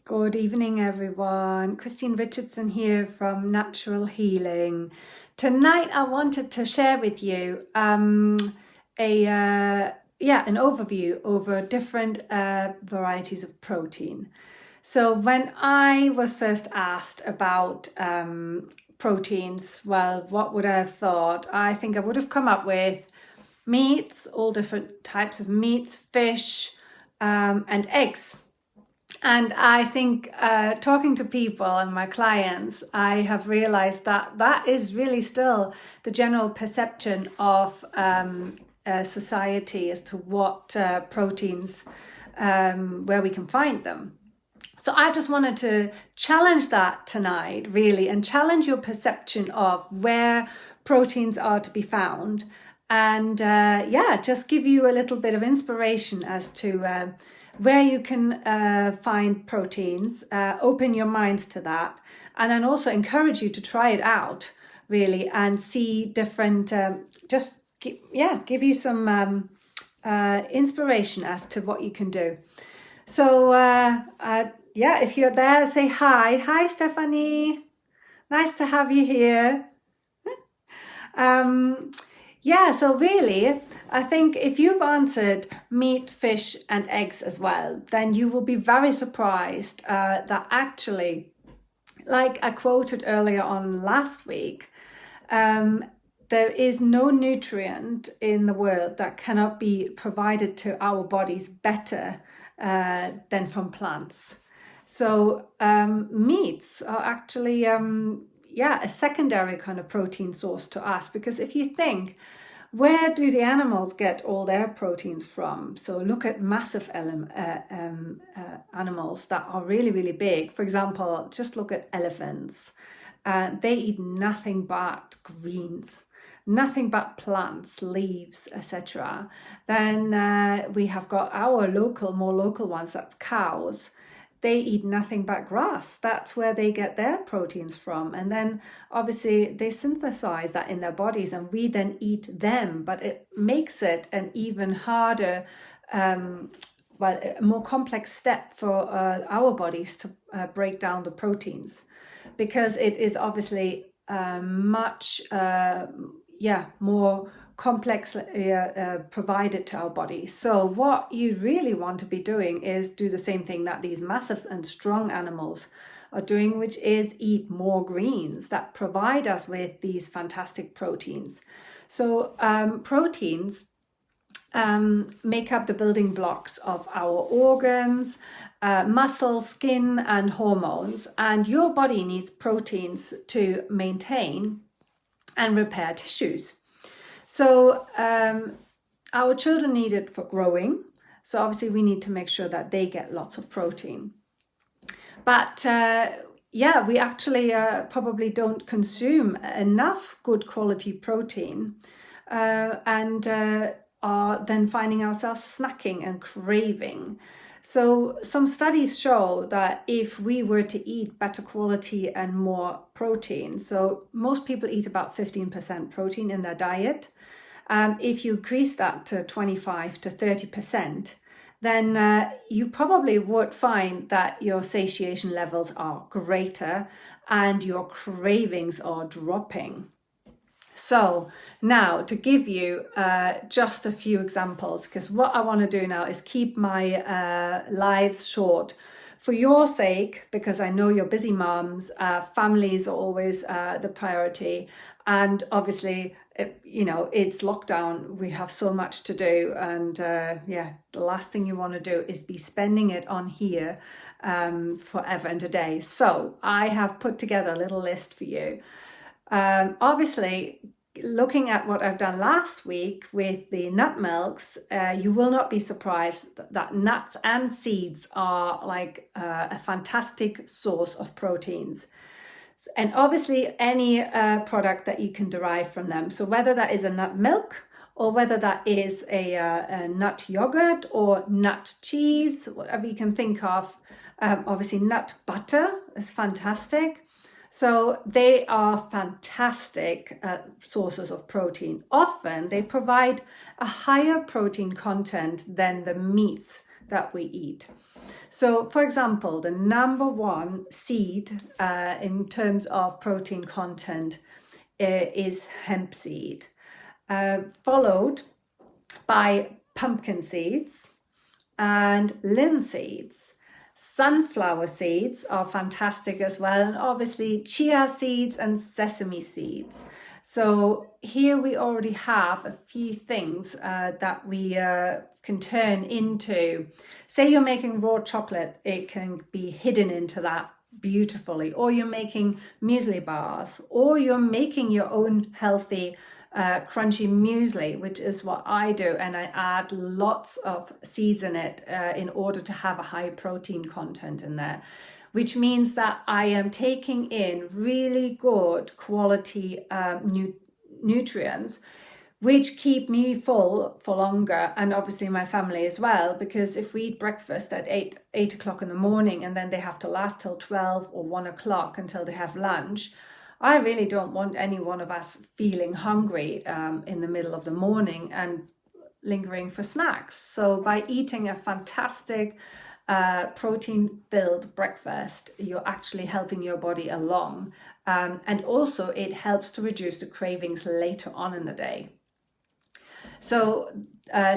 Good evening, everyone. Christine Richardson here from Natural Healing. Tonight, I wanted to share with you an overview over different varieties of protein. So when I was first asked about proteins, well, what would I have thought? I think I would have come up with meats, all different types of meats, fish, and eggs. And I think talking to people and my clients, I have realized that that is really still the general perception of society as to what proteins, where we can find them. So I just wanted to challenge that tonight, really, and challenge your perception of where proteins are to be found. And just give you a little bit of inspiration as to where you can find proteins, open your minds to that, and then also encourage you to try it out, really, and see different, give you some inspiration as to what you can do. So, if you're there, say hi. Hi, Stephanie. Nice to have you here. So really, I think if you've answered meat, fish, and eggs as well, then you will be very surprised that actually, like I quoted earlier on last week, there is no nutrient in the world that cannot be provided to our bodies better than from plants. So meats are actually a secondary kind of protein source to us, because if you think, where do the animals get all their proteins from? So look at massive animals that are really, really big. For example, just look at elephants. They eat nothing but greens, nothing but plants, leaves, etc. Then we have got our more local ones, that's cows. They eat nothing but grass. That's where they get their proteins from. And then obviously they synthesize that in their bodies and we then eat them. But it makes it an even harder, a more complex step for our bodies to break down the proteins, because it is obviously much more complex provided to our body. So what you really want to be doing is do the same thing that these massive and strong animals are doing, which is eat more greens that provide us with these fantastic proteins. So proteins make up the building blocks of our organs, muscle, skin, and hormones. And your body needs proteins to maintain and repair tissues. So our children need it for growing. So obviously we need to make sure that they get lots of protein. But we actually probably don't consume enough good quality protein and are then finding ourselves snacking and craving. So some studies show that if we were to eat better quality and more protein, so most people eat about 15% protein in their diet. If you increase that to 25 to 30%, then you probably would find that your satiation levels are greater and your cravings are dropping. So now to give you just a few examples, because what I want to do now is keep my lives short for your sake, because I know you're busy moms, families are always the priority. And obviously, it's lockdown. We have so much to do. And the last thing you want to do is be spending it on here forever and a day. So I have put together a little list for you. Obviously, looking at what I've done last week with the nut milks, you will not be surprised that nuts and seeds are like a fantastic source of proteins. And obviously any product that you can derive from them. So whether that is a nut milk or whether that is a nut yogurt or nut cheese, whatever you can think of. Obviously nut butter is fantastic. So they are fantastic sources of protein. Often they provide a higher protein content than the meats that we eat. So, for example, the number one seed in terms of protein content is hemp seed, followed by pumpkin seeds and linseeds. Sunflower seeds are fantastic as well, and obviously chia seeds and sesame seeds. So here we already have a few things that we can turn into. Say you're making raw chocolate, it can be hidden into that beautifully, or you're making muesli bars, or you're making your own healthy crunchy muesli, which is what I do, and I add lots of seeds in it in order to have a high protein content in there, which means that I am taking in really good quality nutrients which keep me full for longer, and obviously my family as well, because if we eat breakfast at 8 o'clock in the morning and then they have to last till 12 or 1 o'clock until they have lunch, I really don't want any one of us feeling hungry in the middle of the morning and lingering for snacks. So by eating a fantastic protein-filled breakfast, you're actually helping your body along. And also it helps to reduce the cravings later on in the day. So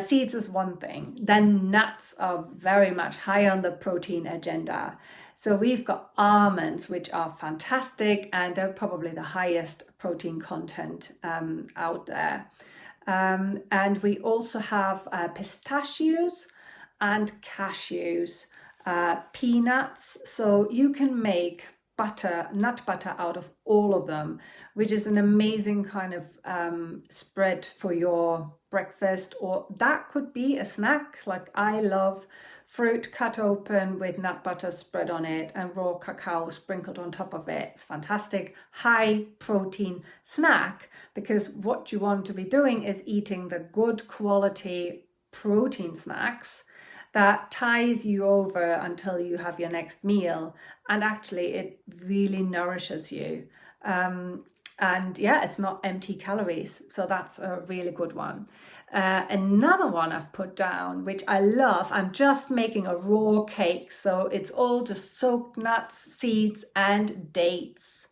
seeds is one thing. Then nuts are very much high on the protein agenda. So we've got almonds, which are fantastic, and they're probably the highest protein content out there. And we also have pistachios and cashews, peanuts. So you can make butter, nut butter out of all of them, which is an amazing kind of spread for your breakfast, or that could be a snack. Like I love fruit cut open with nut butter spread on it and raw cacao sprinkled on top of it. It's fantastic high protein snack, because what you want to be doing is eating the good quality protein snacks that ties you over until you have your next meal, and actually it really nourishes you. And yeah, it's not empty calories, so that's a really good one. Another one I've put down, which I love, I'm just making a raw cake, so it's all just soaked nuts, seeds and dates.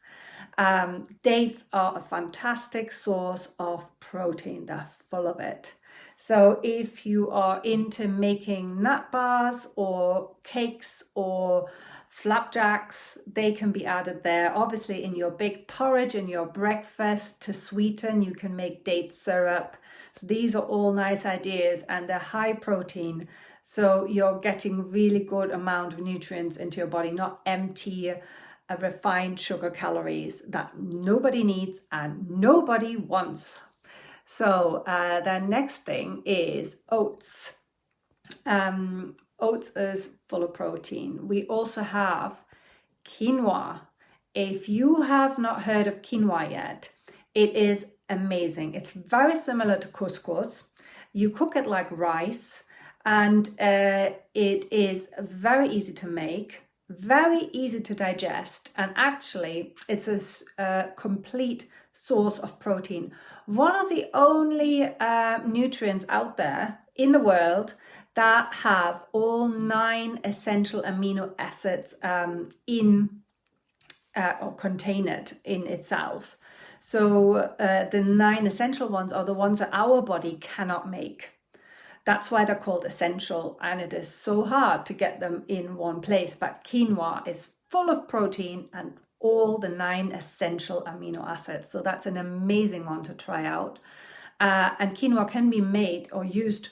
Dates are a fantastic source of protein, they're full of it. So if you are into making nut bars or cakes or flapjacks, they can be added there. Obviously in your big porridge, in your breakfast to sweeten, you can make date syrup. So these are all nice ideas, and they're high protein. So you're getting really good amount of nutrients into your body, not empty refined sugar calories that nobody needs and nobody wants. So the next thing is oats. Oats is full of protein. We also have quinoa. If you have not heard of quinoa yet, it is amazing. It's very similar to couscous. You cook it like rice, and it is very easy to make, very easy to digest, and actually it's a complete source of protein. One of the only nutrients out there in the world that have all 9 essential amino acids or contain it in itself. So the 9 essential ones are the ones that our body cannot make. That's why they're called essential, and it is so hard to get them in one place. But quinoa is full of protein and all the 9 essential amino acids. So that's an amazing one to try out. And quinoa can be made or used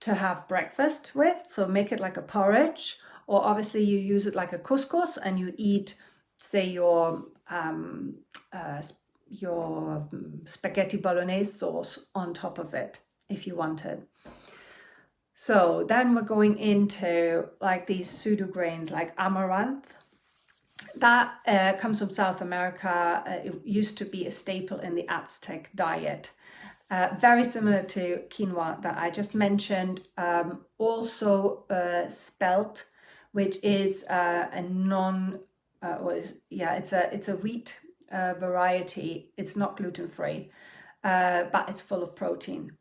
to have breakfast with. So make it like a porridge, or obviously you use it like a couscous and you eat, say, your spaghetti bolognese sauce on top of it if you wanted. So then we're going into like these pseudo grains like amaranth. That comes from South America. It used to be a staple in the Aztec diet. Very similar to quinoa that I just mentioned. Also spelt, which is a it's a wheat variety. It's not gluten-free, but it's full of protein.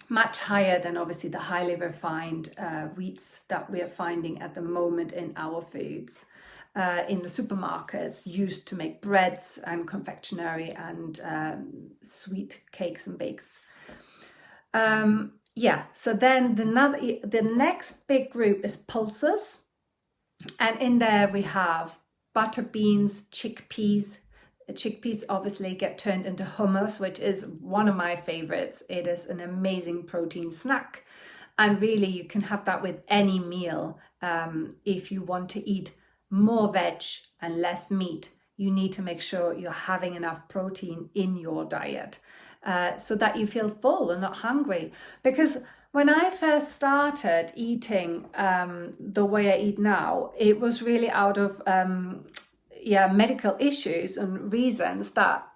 much higher than obviously the highly refined wheats that we are finding at the moment in our foods. In the supermarkets, used to make breads and confectionery and sweet cakes and bakes. So then the next big group is pulses, and in there we have butter beans, chickpeas. Chickpeas obviously get turned into hummus, which is one of my favorites. It is an amazing protein snack, and really you can have that with any meal. If you want to eat more veg and less meat, you need to make sure you're having enough protein in your diet, so that you feel full and not hungry. Because when I first started eating the way I eat now, it was really out of medical issues and reasons that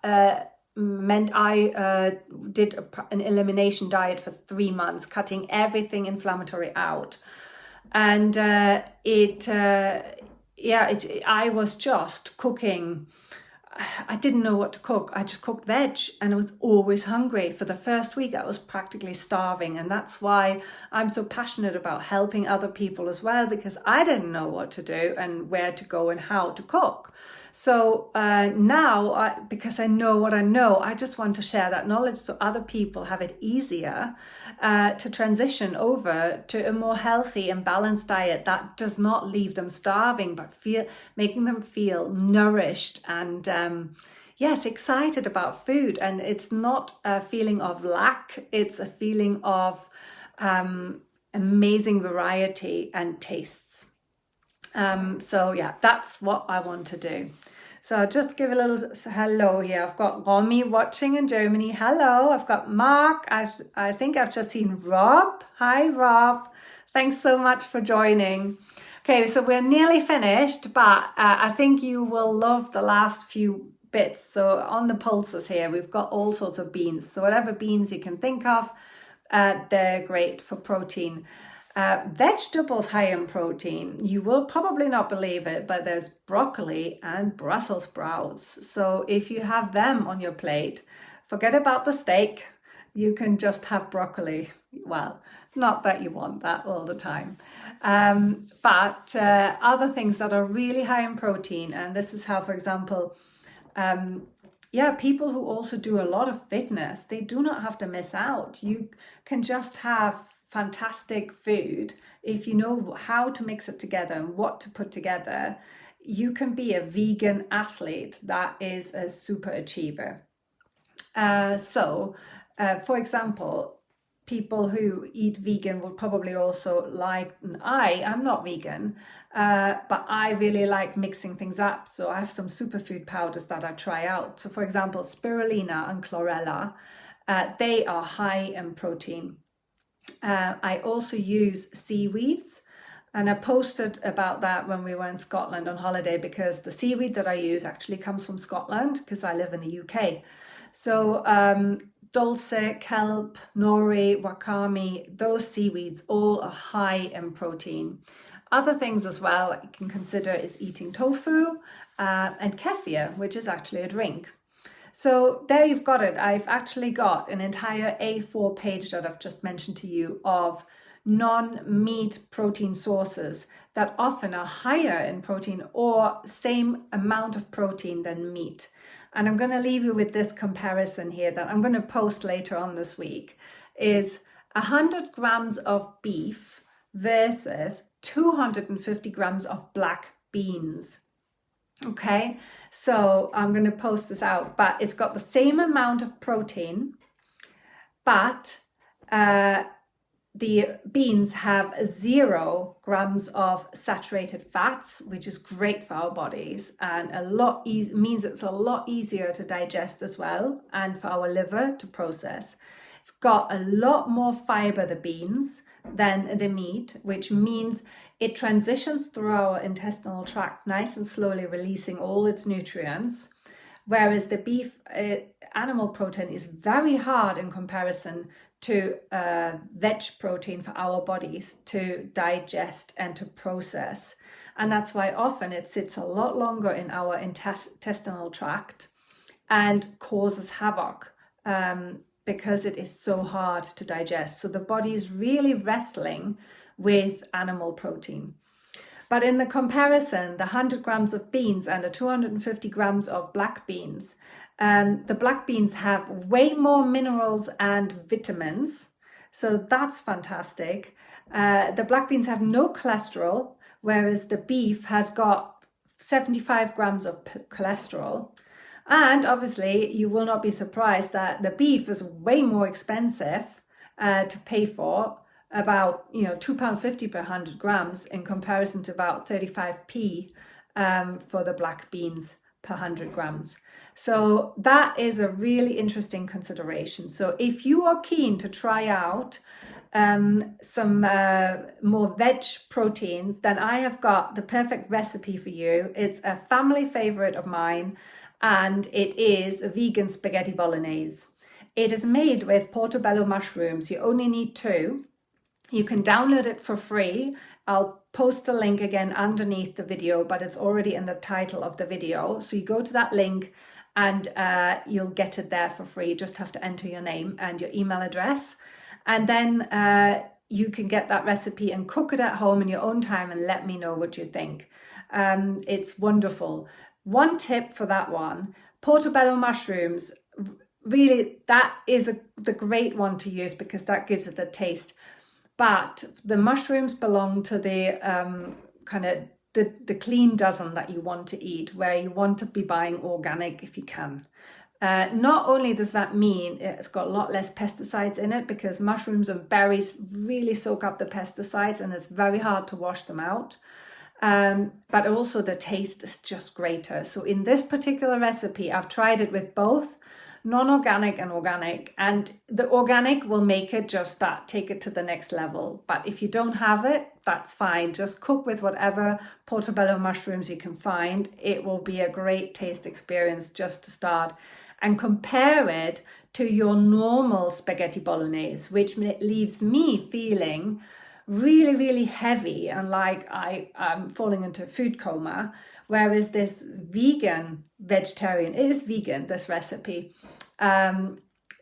meant I did an elimination diet for 3 months, cutting everything inflammatory out. And I was just cooking. I didn't know what to cook. I just cooked veg and I was always hungry. For the first week, I was practically starving. And that's why I'm so passionate about helping other people as well, because I didn't know what to do and where to go and how to cook. So now, because I know what I know, I just want to share that knowledge so other people have it easier to transition over to a more healthy and balanced diet that does not leave them starving, but making them feel nourished and excited about food. And it's not a feeling of lack, it's a feeling of amazing variety and tastes. That's what I want to do. So I'll just give a little hello here. I've got Romy watching in Germany. Hello. I've got Mark. I think I've just seen Rob. Hi, Rob. Thanks so much for joining. Okay, so we're nearly finished, but I think you will love the last few bits. So on the pulses here, we've got all sorts of beans. So whatever beans you can think of, they're great for protein. Vegetables high in protein, you will probably not believe it, but there's broccoli and Brussels sprouts. So if you have them on your plate, forget about the steak. You can just have broccoli. Well, not that you want that all the time. But other things that are really high in protein, and this is how, for example, people who also do a lot of fitness, they do not have to miss out. You can just have fantastic food. If you know how to mix it together and what to put together, you can be a vegan athlete that is a super achiever. For example, people who eat vegan will probably also like, I'm not vegan, but I really like mixing things up. So I have some superfood powders that I try out. So for example, spirulina and chlorella, they are high in protein. I also use seaweeds, and I posted about that when we were in Scotland on holiday, because the seaweed that I use actually comes from Scotland because I live in the UK. So dulse, kelp, nori, wakame, those seaweeds all are high in protein. Other things as well that you can consider is eating tofu and kefir, which is actually a drink. So there you've got it. I've actually got an entire A4 page that I've just mentioned to you of non-meat protein sources that often are higher in protein or same amount of protein than meat. And I'm going to leave you with this comparison here that I'm going to post later on this week, is 100 grams of beef versus 250 grams of black beans. Okay, so I'm going to post this out, but it's got the same amount of protein, but the beans have 0 grams of saturated fats, which is great for our bodies, and means it's a lot easier to digest as well, and for our liver to process. It's got a lot more fiber, the beans, than the meat, which means it transitions through our intestinal tract nice and slowly, releasing all its nutrients, whereas the beef animal protein is very hard in comparison to veg protein for our bodies to digest and to process. And that's why often it sits a lot longer in our intestinal tract and causes havoc, because it is so hard to digest. So the body is really wrestling with animal protein. But in the comparison, the 100 grams of beans and the 250 grams of black beans, the black beans have way more minerals and vitamins. So that's fantastic. The black beans have no cholesterol, whereas the beef has got 75 grams of cholesterol. And obviously, you will not be surprised that the beef is way more expensive to pay for, about £2.50 per 100 grams in comparison to about 35p for the black beans per 100 grams. So that is a really interesting consideration. So if you are keen to try out some more veg proteins, then I have got the perfect recipe for you. It's a family favorite of mine, and it is a vegan spaghetti bolognese. It is made with portobello mushrooms. You only need 2. You can download it for free. I'll post the link again underneath the video, but it's already in the title of the video. So you go to that link and you'll get it there for free. You just have to enter your name and your email address. And then you can get that recipe and cook it at home in your own time and let me know what you think. It's wonderful. One tip for that one, portobello mushrooms, really that is the great one to use because that gives it the taste. But the mushrooms belong to the kind of the clean dozen that you want to eat, where you want to be buying organic if you can. Not only does that mean it's got a lot less pesticides in it, because mushrooms and berries really soak up the pesticides and it's very hard to wash them out. But also the taste is just greater. So in this particular recipe, I've tried it with both non-organic and organic, and the organic will make it just that, take it to the next level. But if you don't have it, that's fine. Just cook with whatever portobello mushrooms you can find. It will be a great taste experience just to start, and compare it to your normal spaghetti bolognese, which leaves me feeling really, really heavy and like I'm falling into food coma. Whereas this vegetarian, it is vegan, this recipe,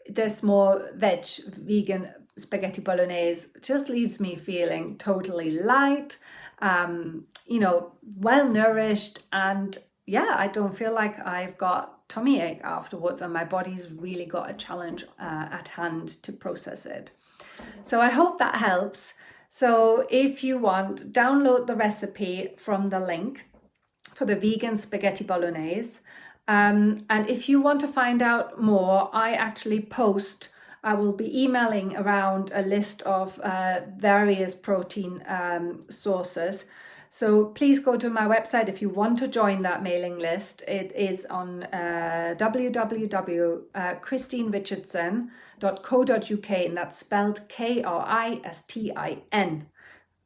this more vegan spaghetti bolognese just leaves me feeling totally light, well nourished, and yeah, I don't feel like I've got tummy ache afterwards, and my body's really got a challenge at hand to process it. So I hope that helps. So if you want, download the recipe from the link for the vegan spaghetti bolognese. And if you want to find out more, I will be emailing around a list of various protein sources. So please go to my website if you want to join that mailing list. It is on www.christinerichardson.co.uk, and that's spelled Kristin,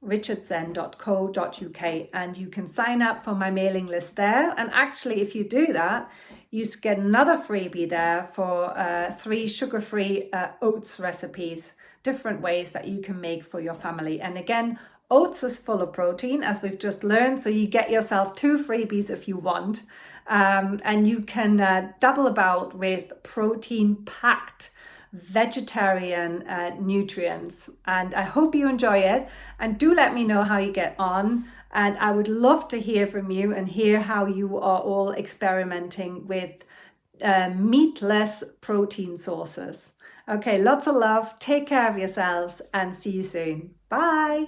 richardson.co.uk, and you can sign up for my mailing list there. And actually, if you do that, you get another freebie there for 3 sugar-free oats recipes, different ways that you can make for your family. And again, oats is full of protein, as we've just learned, so you get yourself 2 freebies if you want, and you can double about with protein-packed vegetarian nutrients. And I hope you enjoy it, and do let me know how you get on, and I would love to hear from you and hear how you are all experimenting with meatless protein sources. Okay, lots of love, take care of yourselves, and see you soon. Bye.